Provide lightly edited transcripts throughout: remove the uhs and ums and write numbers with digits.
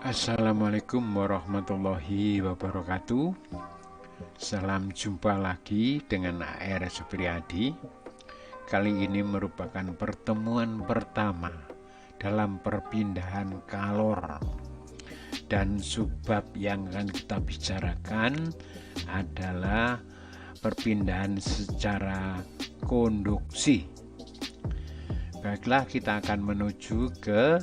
Assalamualaikum warahmatullahi wabarakatuh. Salam jumpa lagi dengan AR Supriyadi. Kali ini merupakan pertemuan pertama dalam perpindahan kalor. Dan subbab yang akan kita bicarakan adalah perpindahan secara konduksi. Baiklah, kita akan menuju ke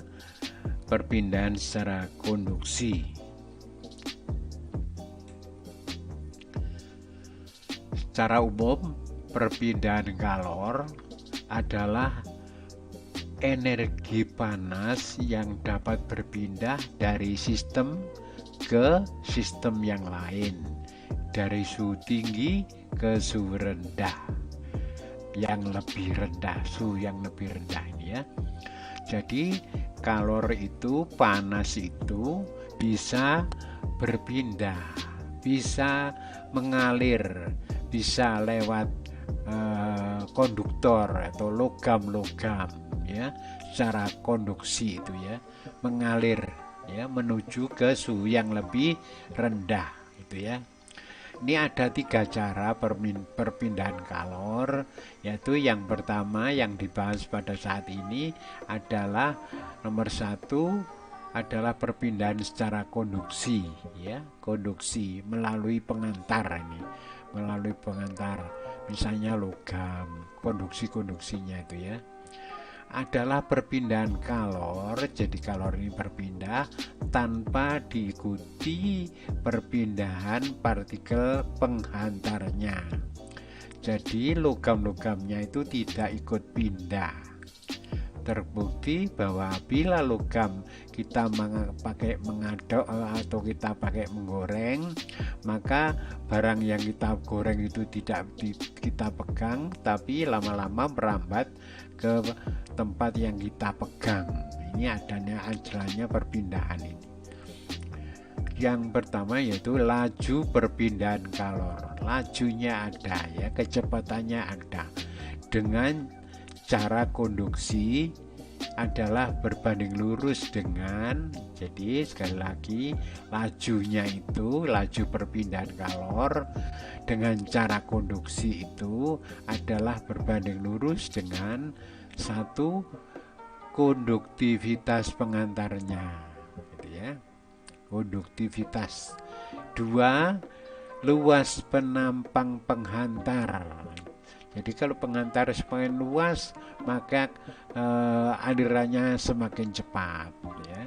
perpindahan secara konduksi. Secara umum, perpindahan kalor adalah energi panas yang dapat berpindah dari sistem ke sistem yang lain, dari suhu tinggi ke suhu rendah, suhu yang lebih rendah ini ya. Jadi kalor itu, panas itu bisa berpindah, bisa mengalir, bisa lewat konduktor atau logam-logam ya, secara konduksi itu ya, mengalir ya menuju ke suhu yang lebih rendah itu ya. Ini ada 3 cara perpindahan kalor, yaitu yang pertama yang dibahas pada saat ini adalah nomor 1 adalah perpindahan secara konduksi ya, konduksi melalui pengantar ini, melalui pengantar misalnya logam, konduksinya itu ya. Adalah perpindahan kalor, jadi kalor ini berpindah tanpa diikuti perpindahan partikel penghantarnya. Jadi logam-logamnya itu tidak ikut pindah. Terbukti bahwa bila logam kita pakai mengaduk atau kita pakai menggoreng, maka barang yang kita goreng itu tidak kita pegang, tapi lama-lama merambat ke tempat yang kita pegang. Ini adanya ajarannya perpindahan ini. Yang pertama yaitu laju perpindahan kalor. Lajunya ada ya, kecepatannya ada. Dengan cara konduksi adalah berbanding lurus dengan, jadi sekali lagi lajunya itu, laju perpindahan kalor dengan cara konduksi itu adalah berbanding lurus dengan 1 konduktivitas pengantarnya gitu ya, konduktivitas. 2 luas penampang penghantar. Jadi kalau pengantar semakin luas, maka alirannya semakin cepat ya.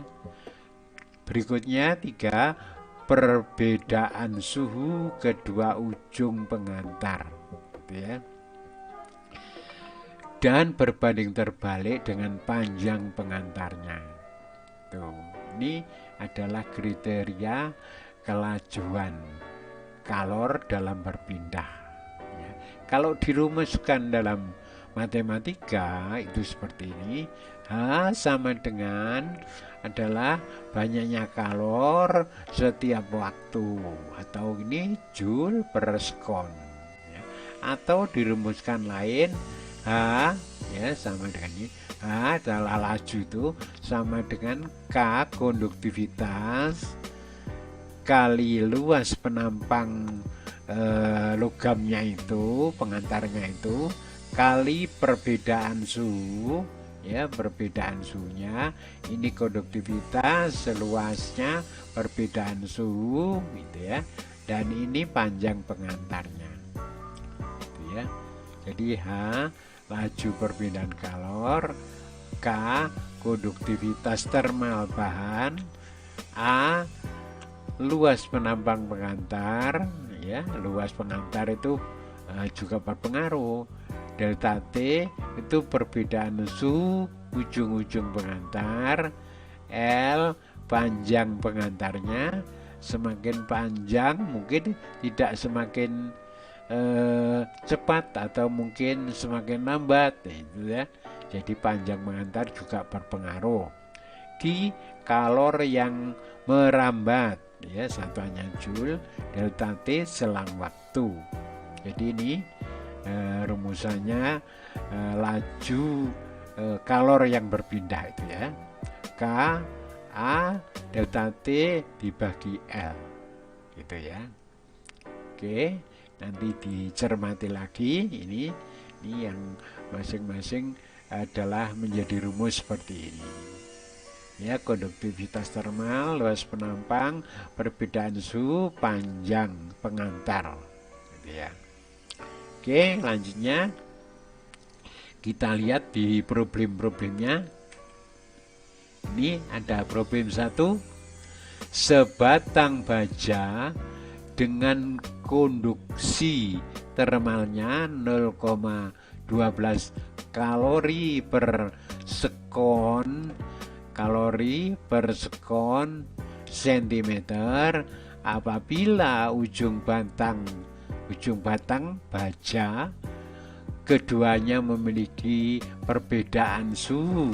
Berikutnya 3 perbedaan suhu kedua ujung pengantar gitu ya. Dan berbanding terbalik dengan panjang pengantarnya. Tuh, ini adalah kriteria kelajuan kalor dalam berpindah. Kalau dirumuskan dalam matematika itu seperti ini, H sama dengan adalah banyaknya kalor setiap waktu, atau ini Joule per sekon ya. Atau dirumuskan lain, H ya sama dengan ini, H adalah laju itu sama dengan K konduktivitas kali luas penampang logamnya itu, pengantarnya itu, kali perbedaan suhu ya, perbedaan suhunya. Ini konduktivitas seluasnya perbedaan suhu gitu ya, dan ini panjang pengantarnya gitu ya. Jadi H laju perpindahan kalor, K konduktivitas termal bahan, A luas penampang pengantar ya, luas pengantar itu juga berpengaruh. Delta T itu perbedaan suhu ujung-ujung pengantar, L panjang pengantarnya. Semakin panjang mungkin tidak semakin cepat atau mungkin semakin lambat itu ya. Jadi panjang pengantar juga berpengaruh. Di kalor yang merambat ya, satuannya Joule, delta T selang waktu. Jadi ini rumusannya laju kalor yang berpindah itu ya. K A delta T dibagi L gitu ya. Oke, nanti dicermati lagi. Ini yang masing-masing adalah menjadi rumus seperti ini ya. Konduktivitas termal, luas penampang, perbedaan suhu, panjang pengantar gitu ya. Oke, lanjutnya kita lihat di problem-problemnya. Ini ada problem 1. Sebatang baja dengan konduksi termalnya 0,12 kalori per sekon sentimeter apabila ujung batang baja keduanya memiliki perbedaan suhu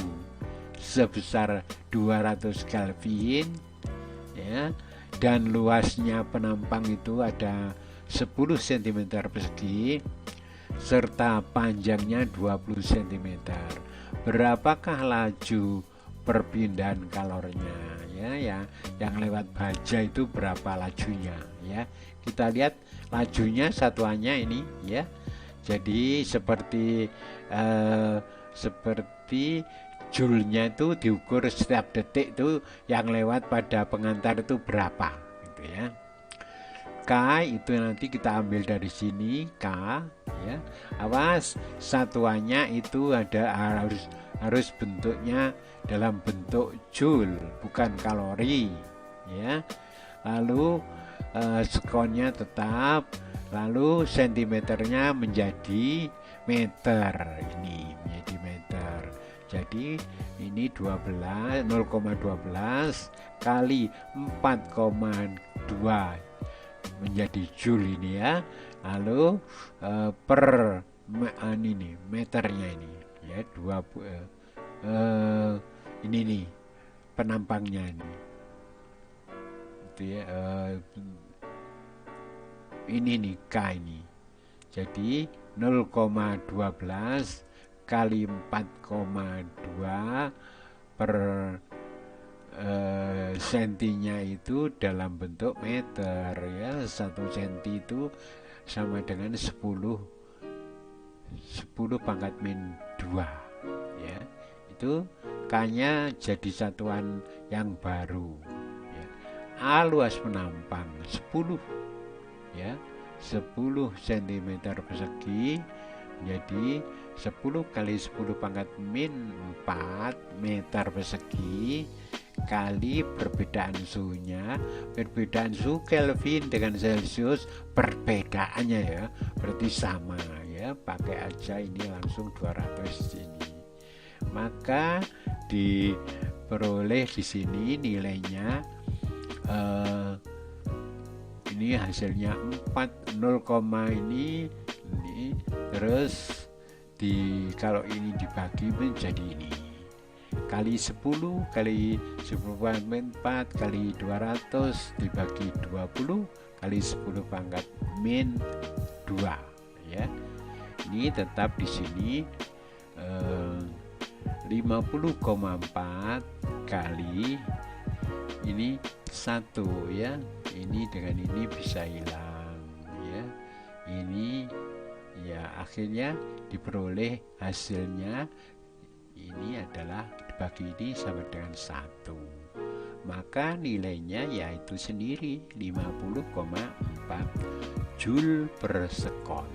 sebesar 200 Kelvin ya, dan luasnya penampang itu ada 10 cm persegi serta panjangnya 20 cm. Berapakah laju perpindahan kalornya ya, yang lewat baja itu berapa lajunya ya. Kita lihat lajunya satuannya ini ya. Jadi seperti joule-nya itu diukur setiap detik itu yang lewat pada pengantar itu berapa gitu ya. K itu nanti kita ambil dari sini K ya. Awas, satuannya itu harus bentuknya dalam bentuk joule bukan kalori ya. Lalu sekonnya tetap, lalu sentimeternya menjadi meter, ini menjadi meter. Jadi ini 0,12 kali 4,2 menjadi joule ini ya. Lalu per ini meternya ini ya, ini nih penampangnya ini itu ya, ini nih K ini. Jadi 0,12 kali 4,2 per sentinya itu dalam bentuk meter ya. 1 senti itu sama dengan 10 pangkat min 2 ya. Itu K-nya jadi satuan yang baru ya. A luas penampang 10 ya, 10 cm persegi jadi 10 kali 10 pangkat min 4 meter persegi kali perbedaan suhunya. Perbedaan suhu Kelvin dengan Celcius perbedaannya ya, berarti sama ya, pakai aja ini langsung 200 ini. Maka diperoleh di sini nilainya ini hasilnya 4 0, ini terus kalau ini dibagi menjadi ini kali 10 kali 10/4 kali 200 dibagi 20 kali 10 pangkat min 2 ya. Ini tetap di sini 50,4 kali ini 1 ya. Ini dengan ini bisa hilang ya. Ini ya, akhirnya diperoleh hasilnya ini adalah dibagi ini sama dengan 1. Maka nilainya yaitu sendiri 50,4 joule per sekon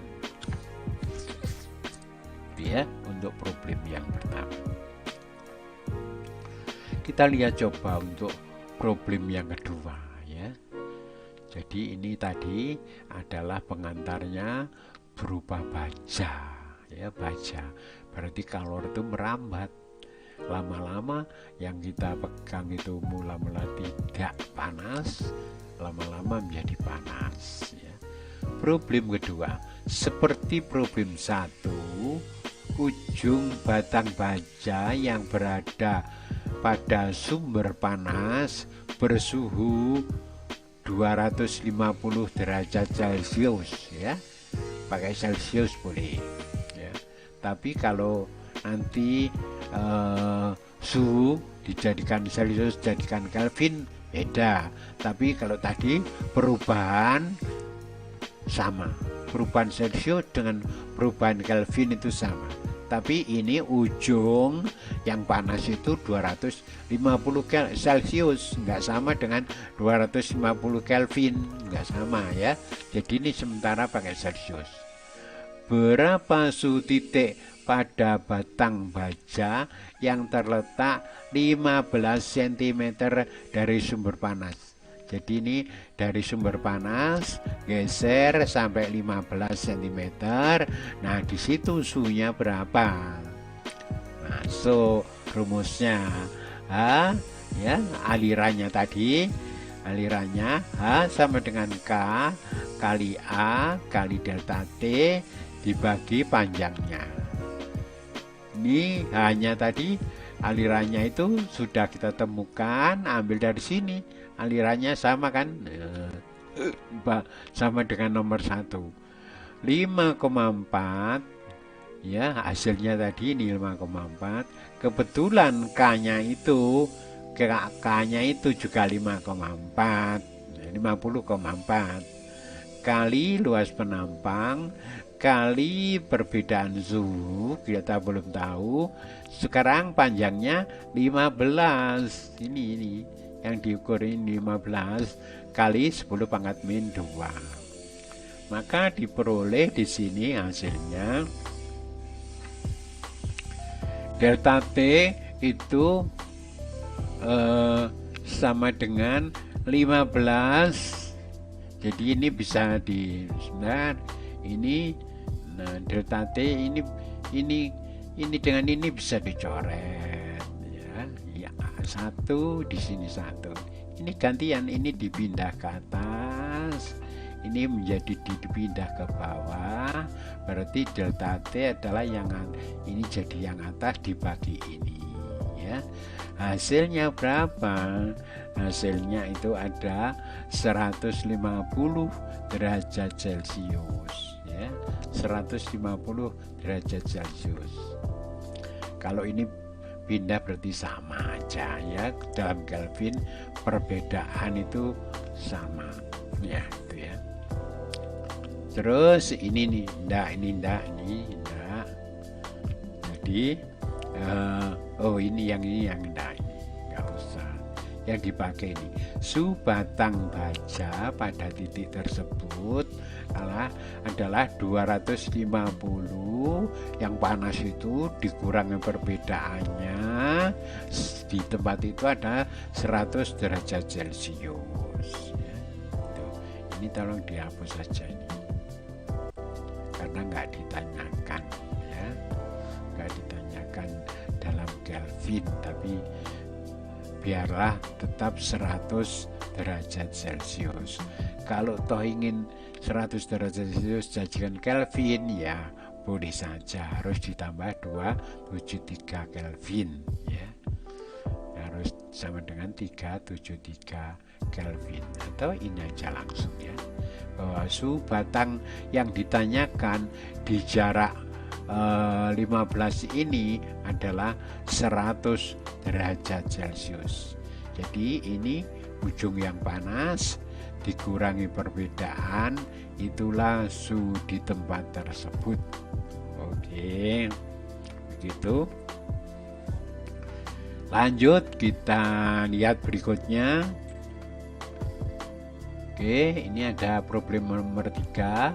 ya, untuk problem yang pertama. Kita lihat coba untuk problem yang kedua ya. Jadi ini tadi adalah pengantarnya berupa baja ya, baja berarti kalor itu merambat. Lama-lama yang kita pegang itu mula-mula tidak panas, lama-lama menjadi panas ya. Problem kedua, seperti problem 1, ujung batang baja yang berada pada sumber panas bersuhu 250 derajat Celcius ya, pakai Celcius boleh ya. Tapi kalau nanti suhu dijadikan Celsius, jadikan Kelvin beda. Tapi kalau tadi perubahan sama, perubahan Celsius dengan perubahan Kelvin itu sama. Tapi ini ujung yang panas itu 250 Celsius, nggak sama dengan 250 Kelvin, nggak sama ya. Jadi ini sementara pakai Celsius. Berapa suhu titik pada batang baja yang terletak 15 cm dari sumber panas? Jadi ini dari sumber panas geser sampai 15 cm. Nah, di situ suhunya berapa? Masuk rumusnya. H ya, alirannya tadi. Alirannya H sama dengan K kali A kali delta T dibagi panjangnya. Ini hanya tadi alirannya itu sudah kita temukan, ambil dari sini. Alirannya sama kan, sama dengan nomor 1 5,4 ya, hasilnya tadi ini 5,4. Kebetulan K-nya itu juga 5,4, 50,4 kali luas penampang kali perbedaan suhu, kita belum tahu. Sekarang panjangnya 15. Ini yang diukur ini 15 kali 10 pangkat min 2. Maka diperoleh di sini hasilnya delta T itu sama dengan 15. Jadi ini bisa sebentar ini, nah delta T ini dengan ini bisa dicoret ya, satu di sini satu. Ini gantian, ini dipindah ke atas, ini menjadi dipindah ke bawah. Berarti delta T adalah yang ini jadi yang atas dibagi ini ya. Hasilnya berapa? Hasilnya itu ada 150 derajat Celcius ya, 150 derajat Celcius. Kalau ini pindah berarti sama aja ya, dalam Kelvin perbedaan itu sama ya, itu ya. Terus ini nih, ini enggak. Jadi ini yang enggak, ini enggak usah. Yang dipakai ini suhu batang baja pada titik tersebut adalah 250. Yang panas itu dikurangi perbedaannya, di tempat itu ada 100 derajat Celcius ya. Ini tolong dihapus saja ini, karena nggak ditanyakan ya, nggak ditanyakan dalam Kelvin, tapi biarlah tetap 100 derajat Celcius. Kalau toh ingin 100 derajat Celcius jadikan Kelvin ya boleh saja, harus ditambah 273 Kelvin ya, harus sama dengan 373 Kelvin. Atau ini aja langsung ya, bahwa suhu batang yang ditanyakan di jarak 15 ini adalah 100 derajat Celcius. Jadi ini ujung yang panas dikurangi perbedaan, itulah suhu di tempat tersebut. Oke, begitu. Lanjut kita lihat berikutnya. Oke, ini ada problem nomor 3.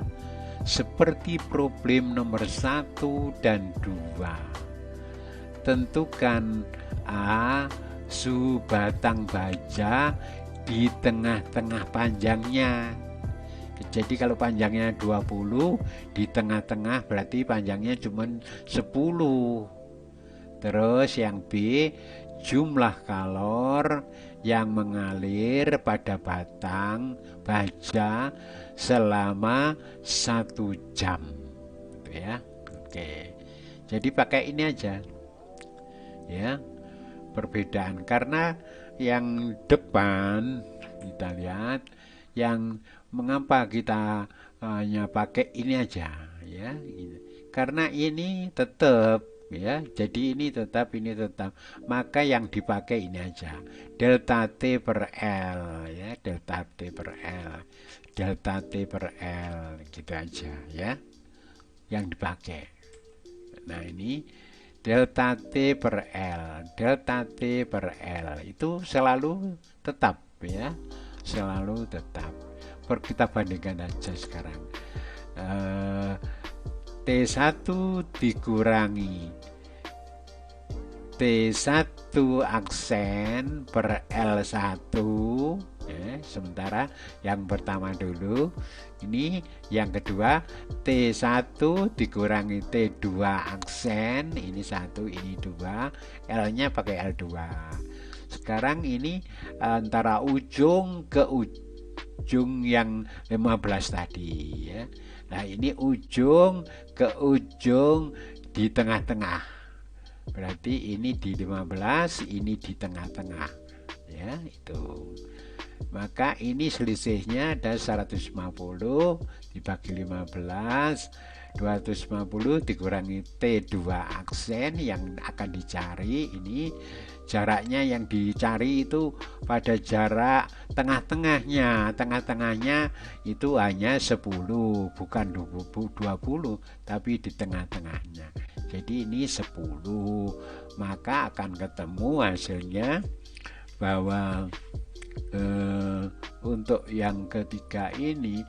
Seperti problem nomor 1 dan 2. Tentukan A suhu batang baja di tengah-tengah panjangnya. Jadi kalau panjangnya 20, di tengah-tengah berarti panjangnya cuma 10. Terus yang B, jumlah kalor yang mengalir pada batang baja selama 1 jam gitu ya. Oke, jadi pakai ini aja ya, perbedaan. Karena yang depan kita lihat, yang mengapa kita hanya pakai ini aja ya, karena ini tetap ya. Jadi ini tetap, maka yang dipakai ini aja, delta T per L ya, delta T per L, delta T per L gitu aja ya yang dipakai. Nah ini delta T per L, delta T per L itu selalu tetap ya, selalu tetap. Kita bandingkan aja sekarang. T1 dikurangi T1 aksen per L1 ya, sementara yang pertama dulu, ini yang kedua T1 dikurangi T2 aksen, ini 1 ini 2, L nya pakai L2. Sekarang ini antara ujung ke ujung yang 15 tadi ya. Nah ini ujung ke ujung di tengah-tengah, berarti ini di 15, ini di tengah-tengah ya, itu. Maka ini selisihnya ada 150 dibagi 15, 250 dikurangi T2 aksen yang akan dicari. Ini jaraknya yang dicari itu pada jarak tengah-tengahnya. Tengah-tengahnya itu hanya 10, bukan 20, tapi di tengah-tengahnya. Jadi ini 10, maka akan ketemu hasilnya bahwa untuk yang ketiga ini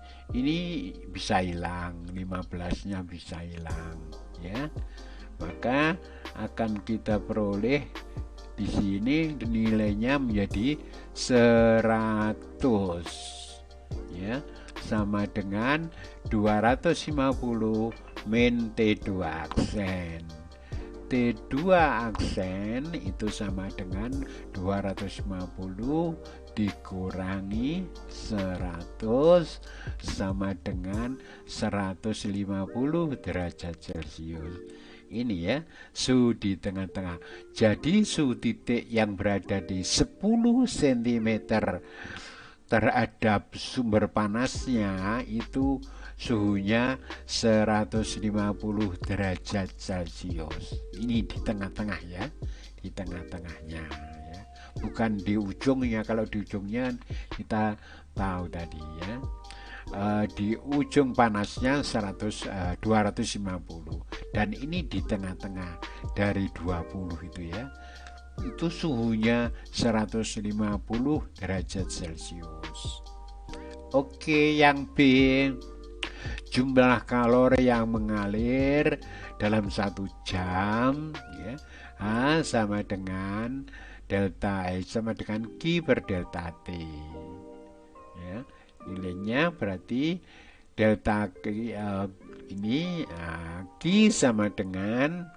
bisa hilang, 15-nya bisa hilang ya. Maka akan kita peroleh di sini nilainya menjadi 100 ya, sama dengan 250 min T2 aksen. T2 aksen itu sama dengan 250 dikurangi 100 sama dengan 150 derajat Celcius. Ini ya, suhu di tengah-tengah. Jadi suhu titik yang berada di 10 cm terhadap sumber panasnya itu suhunya 150 derajat Celcius. Ini di tengah-tengah ya, di tengah-tengahnya ya. Bukan di ujungnya. Kalau di ujungnya kita tahu tadi ya, di ujung panasnya 250, dan ini di tengah-tengah dari 20 itu ya, itu suhunya 150 derajat Celcius. Oke, yang B, jumlah kalori yang mengalir dalam 1 jam ya, sama dengan delta sama dengan Q per delta T ya. Nilainya berarti delta Q, ini Q sama dengan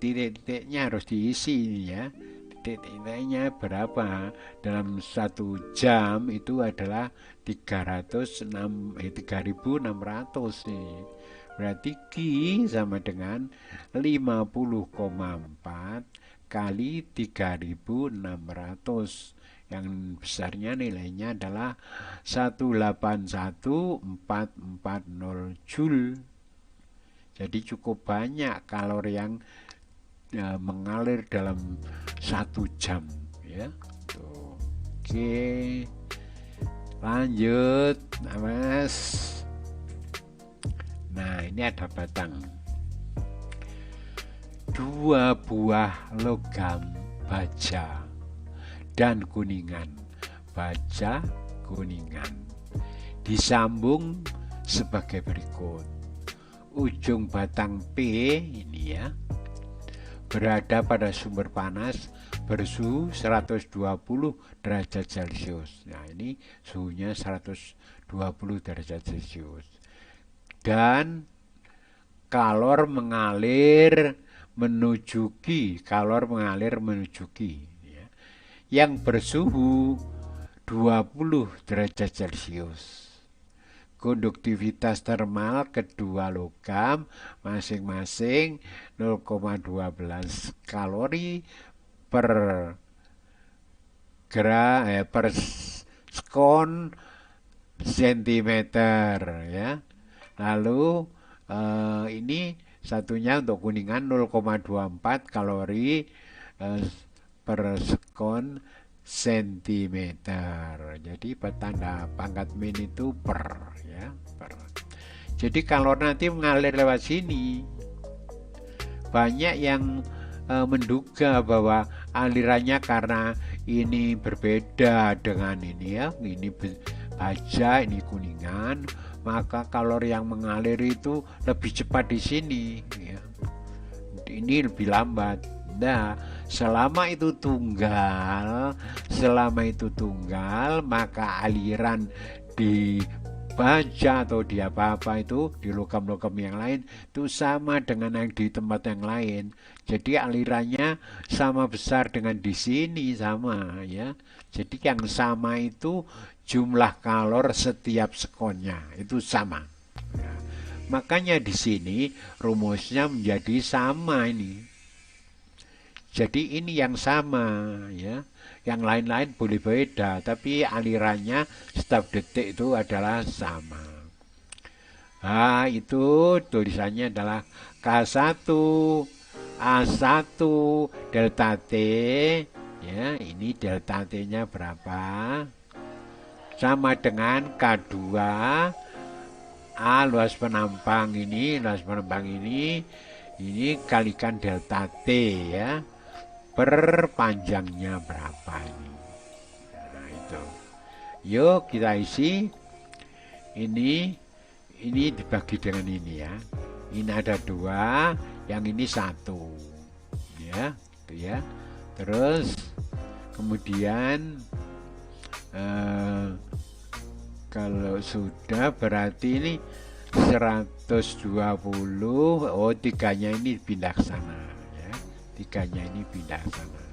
titik-titiknya harus diisi ya. Titik-titiknya berapa dalam 1 jam itu adalah 3600 nih. Berarti Q sama dengan 50,4 kali 3600, yang besarnya nilainya adalah 181,440 Joule. Jadi cukup banyak kalori yang mengalir dalam 1 jam ya. Tuh. Oke, lanjut Mas. Nah ini ada batang 2 buah logam baja dan kuningan, baja kuningan, disambung sebagai berikut. Ujung batang P ini ya berada pada sumber panas bersuhu 120 derajat Celcius. Nah ini suhunya 120 derajat Celcius, dan kalor mengalir menuju Q ya, yang bersuhu 20 derajat Celcius. Konduktivitas termal kedua logam masing-masing 0,12 kalori per per skon sentimeter ya. Lalu ini Satunya untuk Kuningan 0,24 kalori per sekon sentimeter. Jadi tanda pangkat min itu per, ya, per. Jadi kalau nanti mengalir lewat sini, banyak yang menduga bahwa alirannya karena ini berbeda dengan ini, ya, ini Baja, ini Kuningan, maka kalori yang mengalir itu lebih cepat di sini, ya. Ini lebih lambat. Nah, selama itu tunggal, maka aliran di Baja atau di apa-apa itu, di logam-logam yang lain itu sama dengan yang di tempat yang lain. Jadi alirannya sama besar dengan di sini, sama, ya. Jadi yang sama itu jumlah kalor setiap sekonnya itu sama. Ya. Makanya di sini rumusnya menjadi sama ini. Jadi ini yang sama, ya. Yang lain-lain boleh beda, tapi alirannya setiap detik itu adalah sama. Nah, itu tulisannya adalah K1 A1 delta T, ya. Ini delta T-nya berapa? Sama dengan K2 A luas penampang ini, ini kalikan delta T, ya, per panjangnya berapa ini. Nah, itu. Yuk kita isi. Ini dibagi dengan ini, ya. Ini ada 2, yang ini 1. Ya, itu ya. Terus kemudian kalau sudah berarti ini 120. Oh, 3-nya ini pindah ke sana, ya. 3-nya ini pindah ke sana,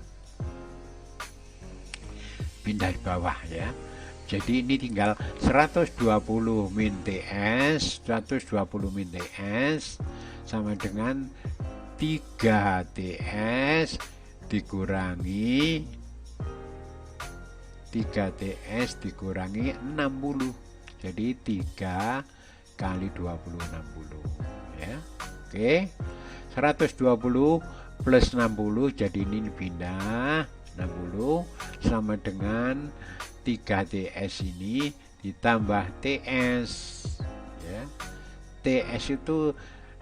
pindah di bawah, ya. Jadi ini tinggal 120 min TS, 120 min TS sama dengan 3 TS dikurangi 3 TS dikurangi 60. Jadi 3 kali 20 60, ya. Oke. 120 plus 60, jadi ini pindah 60 sama dengan 3 TS ini ditambah TS, ya. TS itu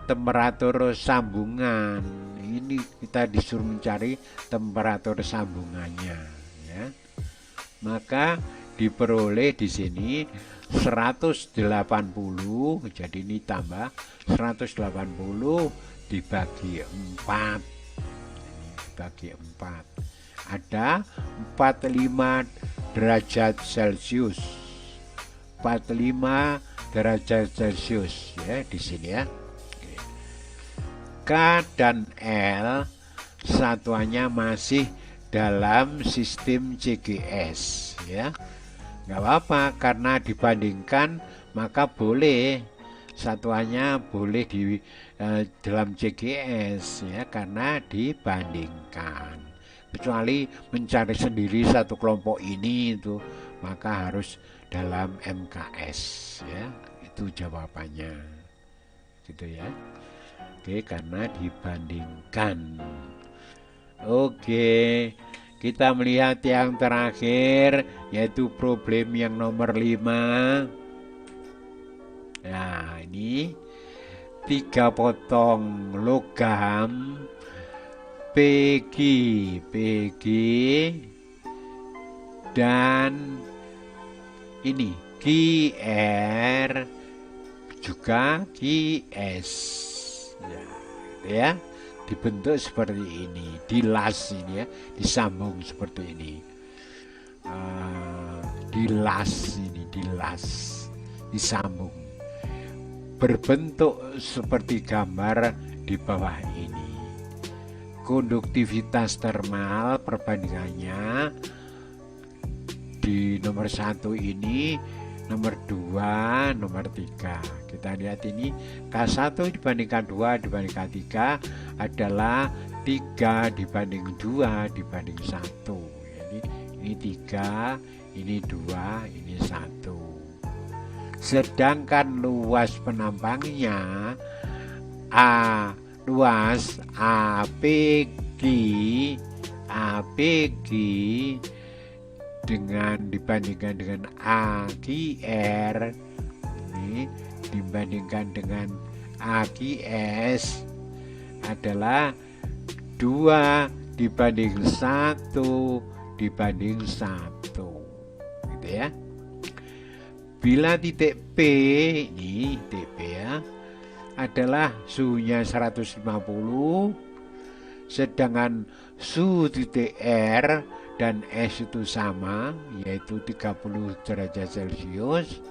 temperatur sambungan. Ini kita disuruh mencari temperatur sambungannya, ya. Maka diperoleh di sini 180, jadi ini tambah 180 dibagi 4. Ini dibagi 4. Ada 45 derajat Celcius. 45 derajat Celcius, ya, di sini, ya. K dan L satuannya masih dalam sistem CGS, ya. Nggak apa-apa, karena dibandingkan maka boleh satuannya boleh di dalam CGS, ya, karena dibandingkan. Kecuali mencari sendiri satu kelompok ini itu maka harus dalam MKS, ya. Itu jawabannya, gitu, ya. Oke, karena dibandingkan. Oke, kita melihat yang terakhir, yaitu problem yang nomor 5. Nah, ini 3 potong logam PG dan ini GR juga GS, ya, dibentuk seperti ini, dilas ini, ya, disambung seperti ini, dilas ini, disambung, berbentuk seperti gambar di bawah ini. Konduktivitas termal perbandingannya di nomor 1 ini, nomor 2, nomor 3. Kita lihat ini K1 dibandingkan 2 dibandingkan 3 adalah 3 dibanding 2 dibanding 1. Jadi ini 3, ini 2, ini 1. Sedangkan luas penampangnya A luas APG dibandingkan dengan AQR ini dibandingkan dengan AQS adalah 2 dibanding 1 dibanding 1 gitu ya. Bila titik P ini titik P ya adalah suhunya 150, sedangkan suhu titik R dan S itu sama, yaitu 30 derajat Celcius.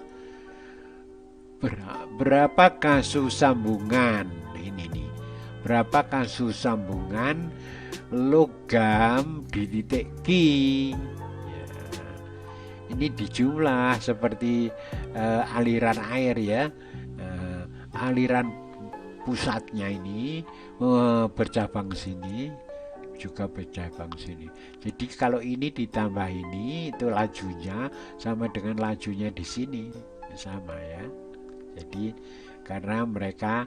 Berapakah suhu sambungan? Ini nih. Berapakah suhu sambungan logam di titik Q? Ya, ini dijumlah seperti aliran air ya. Aliran pusatnya ini bercabang sini juga bercabang sini. Jadi kalau ini ditambah ini itu lajunya sama dengan lajunya di sini sama ya. Jadi karena mereka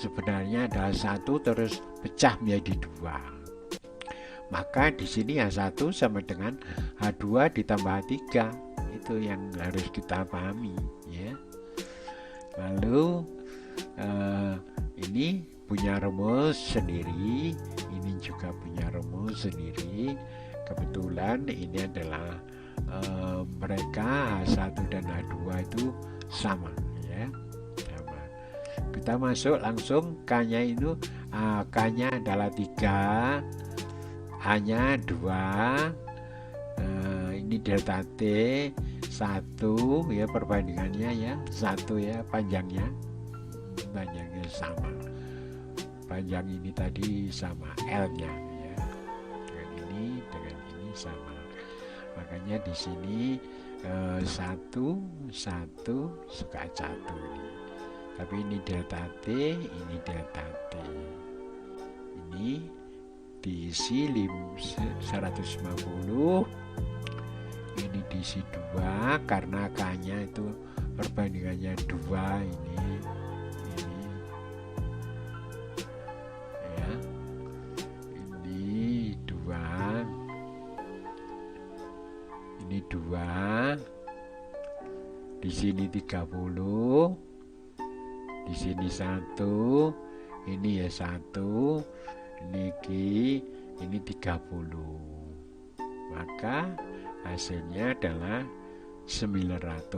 sebenarnya adalah satu terus pecah menjadi 2, maka di sini H1 sama dengan H2 ditambah 3. Itu yang harus kita pahami ya. Lalu ini punya rumus sendiri, ini juga punya rumus sendiri. Kebetulan ini adalah mereka H1 dan H2 itu sama ya, sama. Kita masuk langsung K-nya itu, K-nya adalah 3, A-nya 2, ini delta T 1 ya, perbandingannya ya 1 ya, panjangnya sama, panjang ini tadi sama L nya ya, dengan ini sama, makanya di sini 1 suka 1 ini. Tapi ini delta T, ini delta T, ini diisi 150, ini diisi 2 karena K nya itu perbandingannya 2 ini ya, ini 2, ini 2, di sini 30, di sini 1, ini ya 1, ini 30, maka hasilnya adalah 900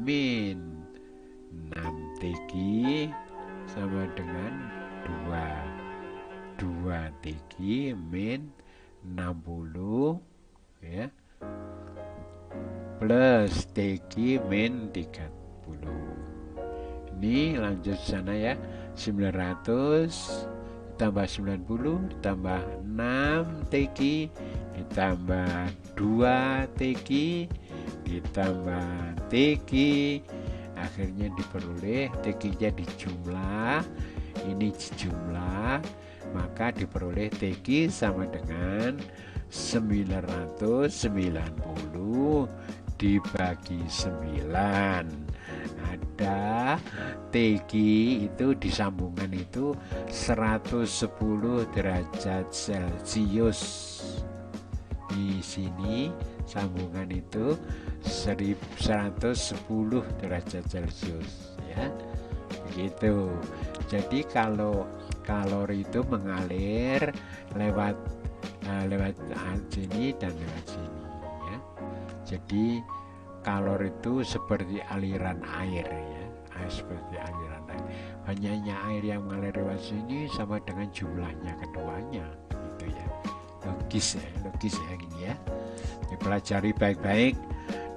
min 6 TG sama dengan 2 TG min 60 ya, plus TG min 30. Ini lanjut sana ya, 900 ditambah 90 ditambah 6 TG ditambah 2 TG ditambah TG, akhirnya diperoleh TG-nya dijumlah, ini dijumlah, maka diperoleh TG sama dengan 990 dibagi 9. Ada TG itu di sambungan itu 110 derajat Celcius. Di sini sambungan itu 110 derajat Celcius ya, begitu. Jadi kalau kalori itu mengalir lewat sini dan lewat sini ya. Jadi kalori itu seperti aliran air ya, seperti aliran air. Banyaknya air yang mengalir lewat sini sama dengan jumlahnya keduanya, gitu ya. Logis ya gini ya. Dipelajari baik-baik,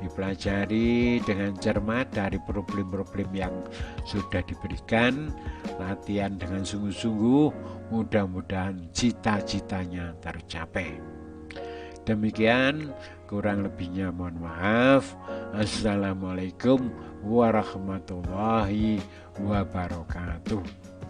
dipelajari dengan cermat dari problem-problem yang sudah diberikan, latihan dengan sungguh-sungguh, mudah-mudahan cita-citanya tercapai. Demikian, kurang lebihnya mohon maaf. Assalamualaikum warahmatullahi wabarakatuh.